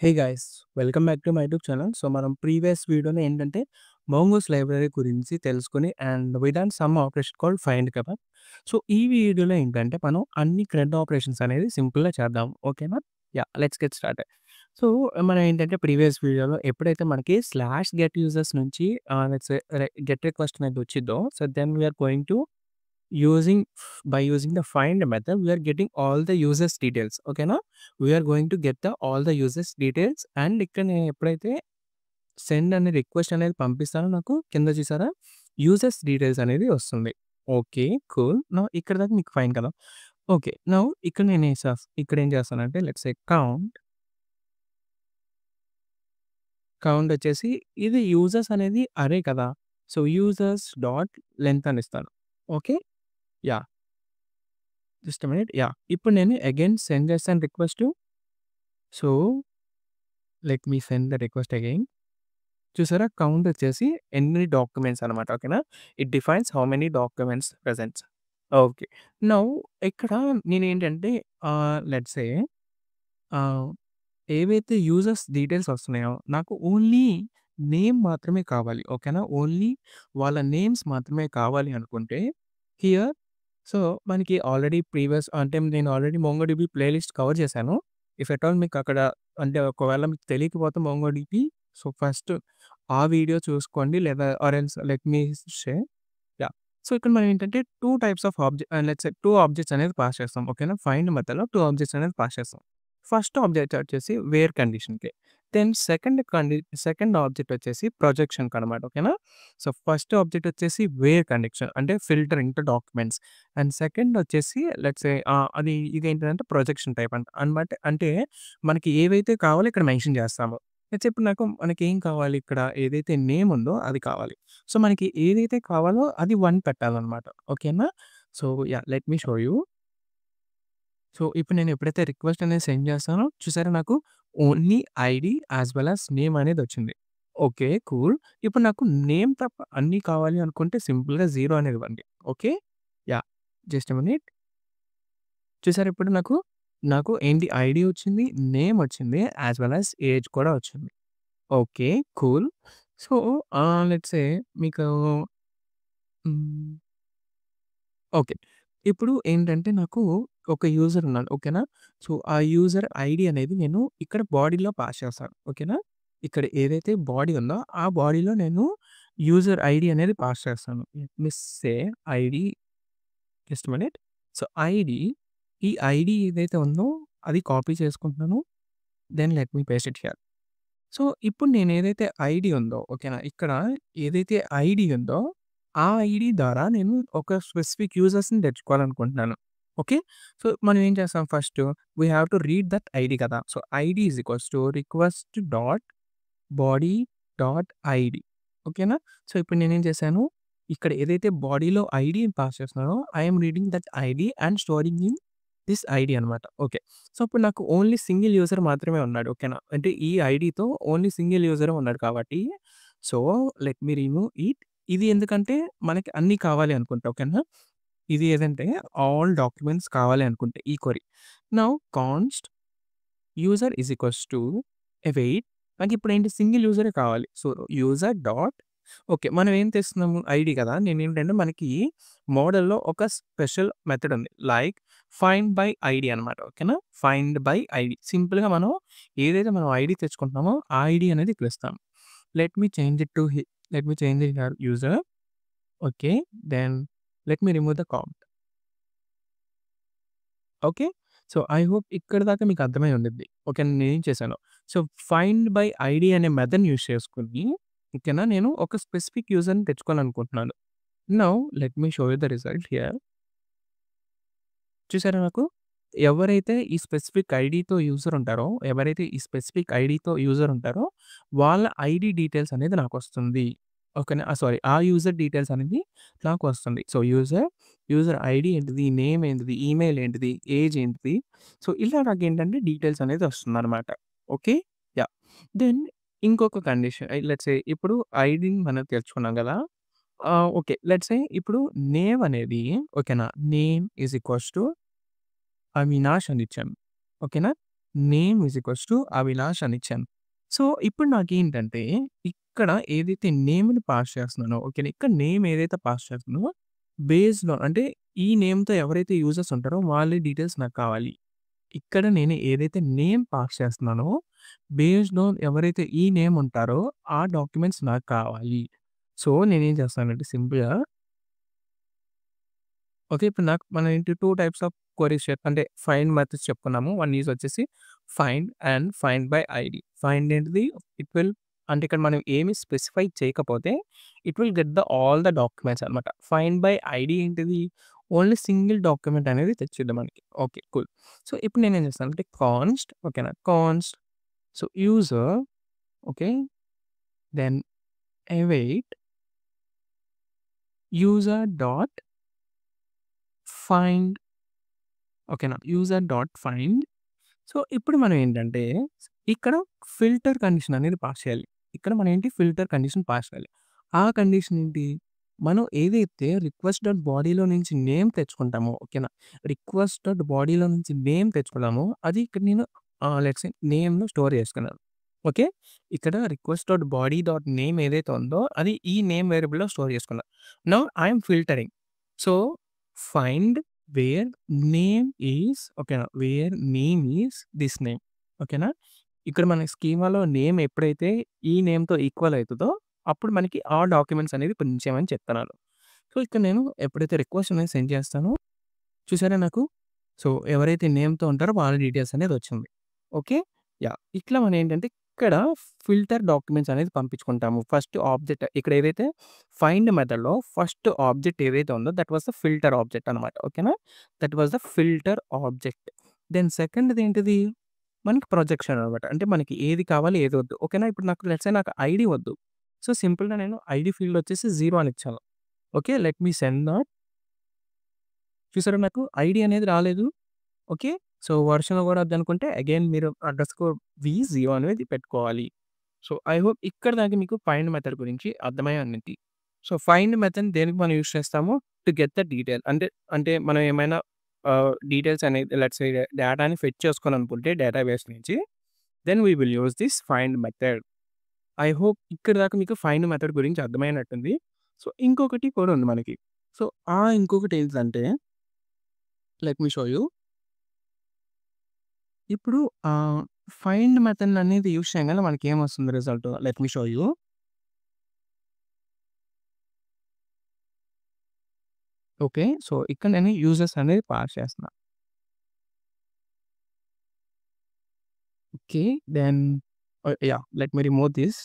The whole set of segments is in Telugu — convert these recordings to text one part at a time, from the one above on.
Hey guys welcome back to my YouTube channel. So మనం ప్రీవియస్ వీడియోలో ఏంటంటే మోంగోస్ లైబ్రరీ గురించి తెలుసుకొని and we done some operation called find కదా. సో ఈ వీడియోలో ఏంటంటే మనం అన్ని క్రెడ్ ఆపరేషన్స్ అనేది సింపుల్గా చేద్దాం. ఓకేనా? Yeah, let's get start. So మనం ఏంటంటే ప్రీవియస్ వీడియోలో ఎప్పుడైతే మనకి స్లాష్ గెట్ యూజర్స్ నుంచి లెట్స్ గెట్ రిక్వెస్ట్ అనేది వచ్చిందో, so then we're going to using by using the find method we are getting all the users details. ఓకేనా? we are going to get the all the users details and ఇక్కడ నేను ఎప్పుడైతే సెండ్ అనే రిక్వెస్ట్ అనేది పంపిస్తానో నాకు కింద చూసారా యూజర్స్ డీటెయిల్స్ అనేది వస్తుంది. Okay, cool. నా ఇక్కడ దాకా మీకు ఫైన్ కదా. ఓకే, నా ఇక్కడ నేను ఇక్కడ ఏం చేస్తానంటే లెట్స్ సే కౌంట్ వచ్చేసి ఇది యూజర్స్ అనేది అరే కదా. సో యూజర్స్ డాట్ లెంత్ అని ఇస్తాను. Okay, yeah, just minute. Yeah, ఇప్పుడు నేను అగైన్ సెండ్ చేస్తాను request. So let me send the request again. చూసారా కౌంట్ వచ్చేసి ఎన్ని డాక్యుమెంట్స్ అనమాట. ఓకేనా? It defines how many documents presents. Okay, now ఇక్కడ నేనేంటంటే లెట్స్ సే ఏవైతే యూజర్స్ డీటెయిల్స్ వస్తున్నాయో నాకు ఓన్లీ నేమ్ మాత్రమే కావాలి. ఓకేనా? ఓన్లీ వాళ్ళ నేమ్స్ మాత్రమే కావాలి అనుకుంటే హియర్, సో మనకి ఆల్రెడీ ప్రీవియస్ అంటే నేను ఆల్రెడీ మోంగోడిబి ప్లేలిస్ట్ కవర్ చేశాను. ఇఫ్ ఎట్ ఆల్ మీకు అక్కడ అంటే ఒకవేళ మీకు తెలియకపోతే మోంగోడిబి, సో ఫస్ట్ ఆ వీడియో చూసుకోండి లేదా or else let me share. Yeah! So ఇక్కడ మనం ఏంటంటే 2 types of let's say 2 objects అనేది పాస్ చేస్తాం. ఓకేనా? ఫైండ్ మెథడ్‌లో 2 ఆబ్జెక్ట్స్ అనేది పాస్ చేస్తాం. ఫస్ట్ ఆబ్జెక్ట్ వచ్చేసి వేర్ కండిషన్‌కి. దెన్ సెకండ్ ఆబ్జెక్ట్ వచ్చేసి ప్రొజెక్షన్‌కి అనమాట. ఓకేనా? సో ఫస్ట్ ఆబ్జెక్ట్ వచ్చేసి వేర్ కండిషన్ అంటే filtering to documents and second వచ్చేసి లెట్స్ సే అది ఇదేంటిదంటే ప్రొజెక్షన్ టైప్ అనమాట. అంటే మనకి ఏవైతే కావాలో ఇక్కడ మెన్షన్ చేస్తాము. లెట్స్ సే ఇప్పుడు మనకేం కావాలి, ఇక్కడ ఏదైతే నేమ్ ఉందో అది కావాలి. సో మనకి ఏదైతే కావాలో అది 1 పెట్టాలనమాట. ఓకేనా? So yeah, let me show you. So ఇప్పుడు నేను ఎప్పుడైతే రిక్వెస్ట్ అనేది సెండ్ చేస్తానో చూసారా నాకు only ID as well as name అనేది వచ్చింది. Okay, cool. ఇప్పుడు నాకు నేమ్ తప్ప అన్నీ కావాలి అనుకుంటే సింపుల్‌గా 0 అనేది ఇవ్వండి. Okay. Yeah! Just a minute. చూసారా ఇప్పుడు నాకు ఏంటి ఐడీ వచ్చింది, నేమ్ వచ్చింది యాస్ వెల్ యాస్ ఏజ్ కూడా వచ్చింది. Okay, cool. So let's say మీకు హ్మ్. ఓకే. ఇప్పుడు ఏంటంటే నాకు ఒక యూజర్ ఉన్నాడు. ఓకేనా? సో, ఆ యూజర్ ఐడీ అనేది నేను ఇక్కడ బాడీలో పాస్ చేస్తాను. ఓకేనా? ఇక్కడ ఏదైతే బాడీ ఉందో ఆ బాడీలో నేను యూజర్ ఐడీ అనేది పాస్ చేస్తాను. Let me say ID, just minute. So, ఈ ఐడీ ఏదైతే ఉందో అది కాపీ చేసుకుంటున్నాను. Then let me paste it here. So, ఇప్పుడు నేను ఏదైతే ఐడీ ఉందో ఓకేనా? ఇక్కడ ఏదైతే ఐడీ ఉందో, ఆ ఐడీ ద్వారా నేను ఒక స్పెసిఫిక్ యూజర్స్‌ని తెచ్చుకోవాలనుకుంటున్నాను. ఓకే. సో, మనం ఏం చేస్తాం first we have to read that ID కదా. So, ID is equals to request dot body dot ID. ఓకేనా? సో, ఇప్పుడు నేనేం చేశాను, ఇక్కడ ఏదైతే బాడీలో ఐడీ పాస్ చేస్తున్నానో I am reading that ID and storing in this ID అనమాట. ఓకే. సో, ఇప్పుడు నాకు ఓన్లీ సింగిల్ యూజర్ మాత్రమే ఉన్నాడు. ఓకేనా? అంటే ఈ ఐడీతో ఓన్లీ సింగిల్ యూజరే ఉన్నాడు కాబట్టి, so, let me remove it. ఇది ఎందుకంటే మనకి అన్నీ కావాలి అనుకుంటే ఓకేనా? ఇది ఏదంటే ఆల్ డాక్యుమెంట్స్ కావాలి అనుకుంటే ఈ query. Now const user is equals to wait. నాకిప్పుడేంటి సింగిల్ యూజరే కావాలి. So, user dot okay. మనం ఏం తెస్తున్నాము ఐడీ కదా. నేనేంటంటే మనకి మోడల్‌లో ఒక స్పెషల్ మెథడ్ ఉంది. లైక్ ఫైండ్ బై ఐడీ అనమాట. ఓకేనా? Find by ID. సింపుల్‌గా మనం ఏదైతే మనం ఐడీ తెచ్చుకుంటున్నామో ఆ ఐడీ అనేది ఇక్కడ ఇస్తాం. Let me change it to let me change it here user. Okay. Then let me remove the comma. Okay. So, I hope ఇక్కడి దాకా మీకు అర్థమై ఉండిద్ది. ఓకే. నేనేం చేశానో. సో, ఫైండ్ బై ఐడీ అనే మెథడ్‌ని యూజ్ చేసుకొని ఓకేనా, నేను ఒక స్పెసిఫిక్ యూజర్‌ని తెచ్చుకోవాలనుకుంటున్నాను. Now let me show you the result here. చూసారా నాకు ఎవరైతే ఈ స్పెసిఫిక్ ఐడీతో యూజర్ ఉంటారో, ఎవరైతే ఈ స్పెసిఫిక్ ఐడీతో యూజర్ ఉంటారో వాళ్ళ ఐడీ డీటెయిల్స్ అనేది నాకొస్తుంది. ఓకేనా? సారీ, ఆ యూజర్ డీటెయిల్స్ అనేది నాకు వస్తుంది. సో, యూజర్ ఐడీ ఏంటిది, నేమ్ ఏంటిది, ఈమెయిల్ ఏంటిది, ఏజ్ ఏంటిది. సో, ఇలా నాకేంటంటే డీటెయిల్స్ అనేది వస్తుందనమాట. ఓకే. యాహ్! దెన్ ఇంకొక కండిషన్ లెట్స్ సే ఇప్పుడు ఐడీని మనం తెచ్చుకున్నాం గదా. ఓకే. లెట్స్ సే ఇప్పుడు నేమ్ అనేది ఓకేనా? Name is equals to Avinash అని ఇచ్చాను. ఓకేనా? Name is equals to Avinash అని ఇచ్చాను. సో, ఇప్పుడు నాకేంటంటే ఇక్కడ ఏదైతే నేమ్‌ని పాస్ చేస్తున్నానో ఓకేనా. ఇక్కడ నేమ్ ఏదైతే పాస్ చేస్తున్నానో బేస్డ్ ఆన్ అంటే ఈ నేమ్‌తో ఎవరైతే యూజర్స్ ఉంటారో వాళ్ళ డీటెయిల్స్ నాకు కావాలి. ఇక్కడ నేను ఏదైతే నేమ్ పాస్ చేస్తున్నానో బేస్డ్ ఆన్ ఎవరైతే ఈ నేమ్ ఉంటారో ఆ డాక్యుమెంట్స్ నాకు కావాలి. సో, నేనేం చేస్తానంటే సింపుల్‌గా ఓకే. ఇప్పుడు మనం ఏంటి 2 టైప్స్ ఆఫ్ క్వెరీస్ అంటే ఫైండ్ మెథడ్స్ చెప్పుకున్నాము. వన్ ఈజ్ వచ్చేసి find and find by ID. Find ఏంటిది ఇట్ విల్ అంటే ఇక్కడ మనం ఏమి స్పెసిఫై చేయకపోతే it will get all the documents అనమాట. ఫైండ్ బై ఐడీ ఏంటిది ఓన్లీ సింగిల్ డాక్యుమెంట్ అనేది తెచ్చిద్ది మనకి. ఓకే. కూల్. సో, ఇప్పుడు నేనేం చేస్తానంటే కాన్స్ట్ ఓకేనా. Const so, user okay. Then await user dot find ఓకేనా. యూజర్ డాట్ ఫైండ్ సో, ఇప్పుడు మనం ఏంటంటే, ఇక్కడ ఫిల్టర్ కండిషన్ అనేది పాస్ చేయాలి. ఇక్కడ మనం ఏంటి ఫిల్టర్ కండిషన్ పాస్ చేయాలి. ఆ కండిషన్ ఏంటి? మనం ఏదైతే రిక్వెస్ట్ డాట్ బాడీలో నుంచి నేమ్ తెచ్చుకుంటామో ఓకేనా. రిక్వెస్ట్ డాట్ బాడీలో నుంచి నేమ్ తెచ్చుకున్నామో అది ఇక్కడ నేను లెట్స్ సే నేమ్‌లో స్టోర్ చేసుకున్నాను. ఓకే. ఇక్కడ request dot body dot name ఏదైతే ఉందో అది ఈ నేమ్ వేరియబుల్‌లో స్టోర్ చేసుకున్నా. Now I am filtering. So, find where name is ఓకేనా. Where name is this name ఓకేనా. ఇక్కడ మన స్కీమాలో నేమ్ ఎప్పుడైతే ఈ నేమ్‌తో ఈక్వల్ అయితదో అప్పుడు మనకి ఆ డాక్యుమెంట్స్ అనేది ప్రింట్ చేయమని చెప్తున్నాను. సో, ఇక్కడ నేను ఎప్పుడైతే రిక్వెస్ట్ అనేది సెండ్ చేస్తానో చూసారా నాకు? సో, ఎవరైతే నేమ్‌తో ఉంటారో వాళ్ళ డీటెయిల్స్ అనేది వచ్చింది. ఓకే. యాహ్! ఇట్లా మనం ఏంటంటే ఇక్కడ ఫిల్టర్ డాక్యుమెంట్స్ అనేది పంపించుకుంటాము. ఫస్ట్ ఆబ్జెక్ట్ ఇక్కడ ఏదైతే ఫైండ్ మెథడ్‌లో ఫస్ట్ ఆబ్జెక్ట్ ఏదైతే ఉందో that was the filter object అనమాట. ఓకేనా. That was the filter object. Then సెకండ్‌ది ఏంటిది? మనకి ప్రొజెక్షన్ అనమాట. అంటే మనకి ఏది కావాలి, ఏది వద్దు. ఓకేనా. ఇప్పుడు నాకు లెట్స్ సే నాకు ఐడీ వద్దు. సో, సింపుల్‌గా నేను ఐడీ ఫీల్డ్ వచ్చేసి 0 అని ఇచ్చాను. Okay. Let me send that చూసారా నాకు ఐడీ అనేది రాలేదు. ఓకే. సో, వర్షన్ కూడా వద్దనుకుంటే అగైన్ మీరు అండర్‌స్కోర్ వి0 అనేది పెట్టుకోవాలి. సో, ఐ హోప్ ఇక్కడి దాకా మీకు ఫైండ్ మెథడ్ గురించి అర్థమై ఉండిద్ది. సో, ఫైండ్ మెథడ్ దేనికి మనం యూజ్ చేస్తాము? టు గెట్ ద డీటెయిల్ అంటే మనం ఏమైనా డీటెయిల్స్ అనేది లెట్స్ సే డేటాని ఫెచ్ చేసుకోవాలనుకుంటే డేటాబేస్ నుంచి then we will use this find method. I hope ఇక్కడి దాకా మీకు ఫైండ్ మెథడ్ గురించి అర్థమైనట్టుంది. సో, ఇంకొకటి కూడా ఉంది మనకి. సో, ఇంకొకటి ఏంటిదంటే లెట్ మీ షో యూ. ఇప్పుడు ఫైండ్ మెథడ్ అనేది యూజ్ చేయంగానే మనకేమొస్తుంది result? Let me show you. Okay. So, ఇక్కడ నేను యూజర్స్ అనేది పాస్ చేస్తున్నా. Okay. Then yeah! Let me remove this.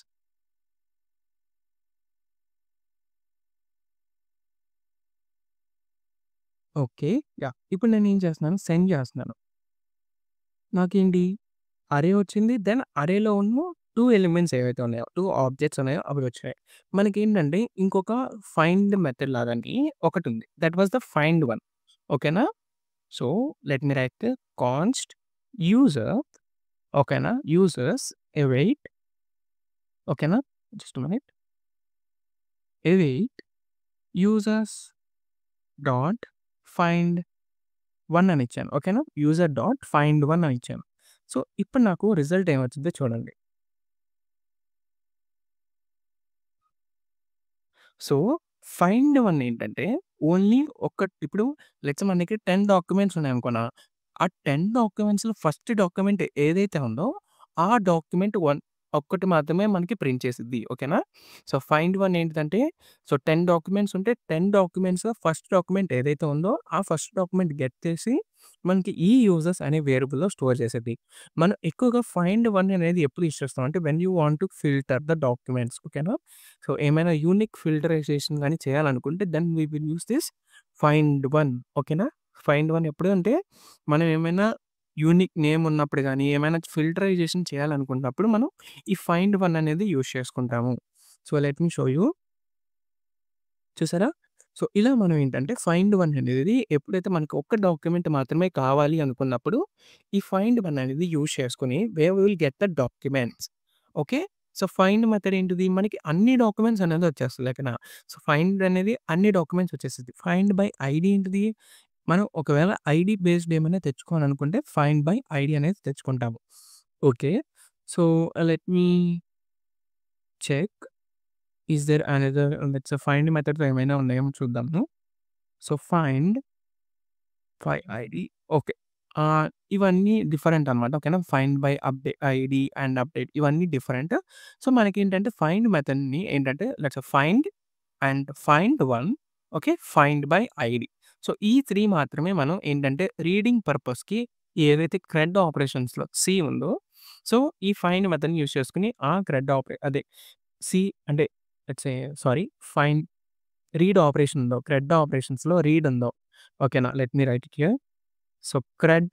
Okay. Yeah! ఇప్పుడు నేనేం చేస్తున్నాను సెండ్ చేస్తున్నాను. నాకేంటి అరే వచ్చింది. దెన్ అరేలో ఉన్న 2 ఎలిమెంట్స్ ఏవైతే ఉన్నాయో, 2 ఆబ్జెక్ట్స్ ఉన్నాయో అవి వచ్చాయి. మనకేంటంటే ఇంకొక ఫైండ్ మెథడ్ లాగాని ఒకటుంది. That was the find one. ఓకేనా. So, let me write const user ఓకేనా. యూజర్స్ అవైట్ ఓకేనా. Just a minute. Await users dot find one అని ఇచ్చాను. ఓకేనా. యూజర్ డాట్ ఫైండ్ వన్ అని ఇచ్చాను. సో, ఇప్పుడు నాకు రిజల్ట్ ఏమొచ్చిందో చూడండి. సో, ఫైండ్ వన్ ఏంటంటే ఓన్లీ ఇప్పుడు లెట్స్ మన దగ్గర 10 డాక్యుమెంట్స్ ఉన్నాయనుకున్నా. ఆ 10 డాక్యుమెంట్స్‌లో ఫస్ట్ డాక్యుమెంట్ ఏదైతే ఉందో ఆ డాక్యుమెంట్ ఒక్కటి మాత్రమే మనకి ప్రింట్ చేసిద్ది. ఓకేనా. సో, ఫైండ్ వన్ ఏంటిదంటే 10 డాక్యుమెంట్స్ ఉంటే 10 డాక్యుమెంట్స్‌లో ఫస్ట్ డాక్యుమెంట్ ఏదైతే ఉందో ఆ ఫస్ట్ డాక్యుమెంట్ గెట్ చేసి మనకి ఈ యూజర్స్ అనే వేరియబుల్‌లో స్టోర్ చేసిద్ది. మనం ఎక్కువగా ఫైండ్ వన్ అనేది ఎప్పుడు యూజ్ చేస్తాం అంటే when you want to filter the documents ఓకేనా. సో, ఏమైనా యూనిక్ ఫిల్టరైజేషన్ గాని చేయాలనుకుంటే then we will use this find one ఓకేనా. ఫైండ్ వన్ ఎప్పుడు అంటే మనం ఏమైనా యూనిక్ నేమ్ ఉన్నప్పుడు గాని, ఏమైనా ఫిల్టరైజేషన్ చేయాలనుకున్నప్పుడు మనం ఈ ఫైండ్ వన్ అనేది యూజ్ చేసుకుంటాము. So, let me show you. చూసారా? సో, ఇలా మనం ఏంటంటే ఫైండ్ వన్ అనేది ఎప్పుడైతే మనకు ఒక్క డాక్యుమెంట్ మాత్రమే కావాలి అనుకున్నప్పుడు ఈ ఫైండ్ వన్ అనేది యూజ్ చేసుకొని where we will get the documents. Okay. So, find method ఏంటిది? మనకి అన్ని డాక్యుమెంట్స్ అనేది వచ్చేస్తది లెక్కన. సో, ఫైండ్ అనేది అన్ని డాక్యుమెంట్స్ వచ్చేసిద్ది. ఫైండ్ బై ఐడీ ఏంటిది? మనం ఒకవేళ ఐడీ బేస్డ్ ఏమైనా తెచ్చుకోవాలనుకుంటే ఫైండ్ బై ఐడీ అనేది తెచ్చుకుంటాము. Okay. So, let me check. Is there another let's find methods ఏమైనా ఉన్నాయేమో చూద్దాము. So, find by ID. Okay. ఇవన్నీ డిఫరెంట్ అనమాట. ఓకేనా. Find by ID and update ఇవన్నీ డిఫరెంట్. సో, మనకేంటంటే ఫైండ్ మెథడ్‌ని ఏంటంటే let's find and find one. Okay. Find by ID. So, ఈ 3 మాత్రమే మనం ఏంటంటే రీడింగ్ పర్పస్‌కి ఏదైతే క్రెడ్ ఆపరేషన్స్‌లో సి ఉందో, సో, ఈ ఫైండ్ మెథడ్‌ని యూజ్ చేసుకొని ఆ క్రెడ్ అదే సి అంటే let's say sorry find read operation ఉందో, క్రెడ్ ఆపరేషన్స్‌లో రీడ్ ఉందో, ఓకేనా. Let me right it here. So, cred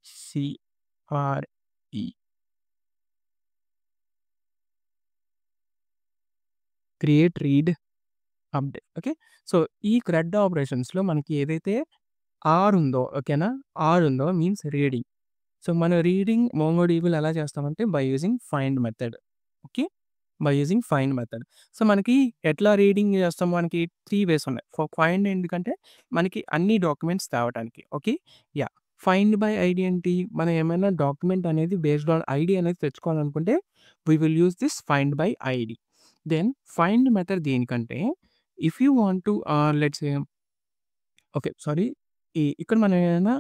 CRE create read update. Okay. So, ఈ క్రెడ్ ఆపరేషన్స్‌లో మనకి ఏదైతే ఆర్ ఉందో ఓకేనా. ఆర్ ఉందో మీన్స్ రీడింగ్. సో, మనం రీడింగ్ మోంగోడిబిల్ ఎలా చేస్తామంటే by using find method. Okay. By using find method. So, మనకి ఎట్లా రీడింగ్ చేస్తాం మనకి 3 వేస్ ఉన్నాయి. ఫైండ్ ఎందుకంటే మనకి అన్ని డాక్యుమెంట్స్ తేవటానికి. Okay. Yeah! Find by ID ఏంటి? మనం ఏమైనా డాక్యుమెంట్ అనేది బేస్డ్ ఆన్ ఐడీ అనేది తెచ్చుకోవాలనుకుంటే we will use this find by ID. Then find method దేనికంటే if you want to let's say okay. Sorry. ఇక్కడ మనం ఏదైనా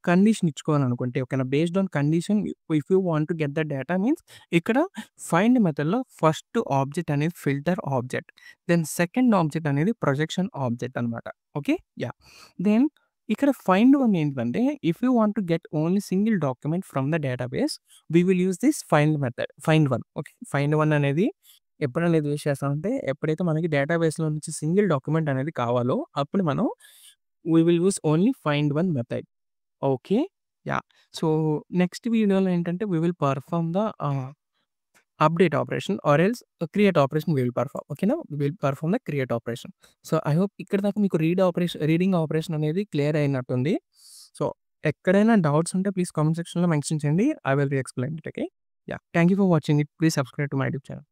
కండిషన్ ఇచ్చుకోవాలనుకుంటే ఓకేనా. Based on condition if you want to get the data means ఇక్కడ ఫైండ్ మెథడ్‌లో ఫస్ట్ ఆబ్జెక్ట్ అనేది filter object. Then second object అనేది ప్రొజెక్షన్ ఆబ్జెక్ట్ అనమాట. ఓకే. యాహ్! దెన్ ఇక్కడ ఫైండ్ వన్ ఏంటంటే if you want to get only single document from the database we will use this find method. Find one. Okay. Find one అనేది ఎప్పుడనేది యూజ్ చేస్తామంటే ఎప్పుడైతే మనకి డేటాబేస్‌లో నుంచి సింగిల్ డాక్యుమెంట్ అనేది కావాలో అప్పుడు మనం we will use only find one method. Okay. Yeah! So, next వీడియోలో ఏంటంటే we will perform the update operation or else create operation we will perform. ఓకేనా. We will perform the create operation. So, I hope ఇక్కడి దాకా మీకు రీడింగ్ ఆపరేషన్ అనేది క్లియర్ అయినట్టుంది. సో, ఎక్కడైనా డౌట్స్ ఉంటే ప్లీజ్ కామెంట్ సెక్షన్‌లో మెన్షన్ చేయండి. I will re explain it. Okay. Yeah! Thank you for watching it. Please subscribe to my YouTube channel.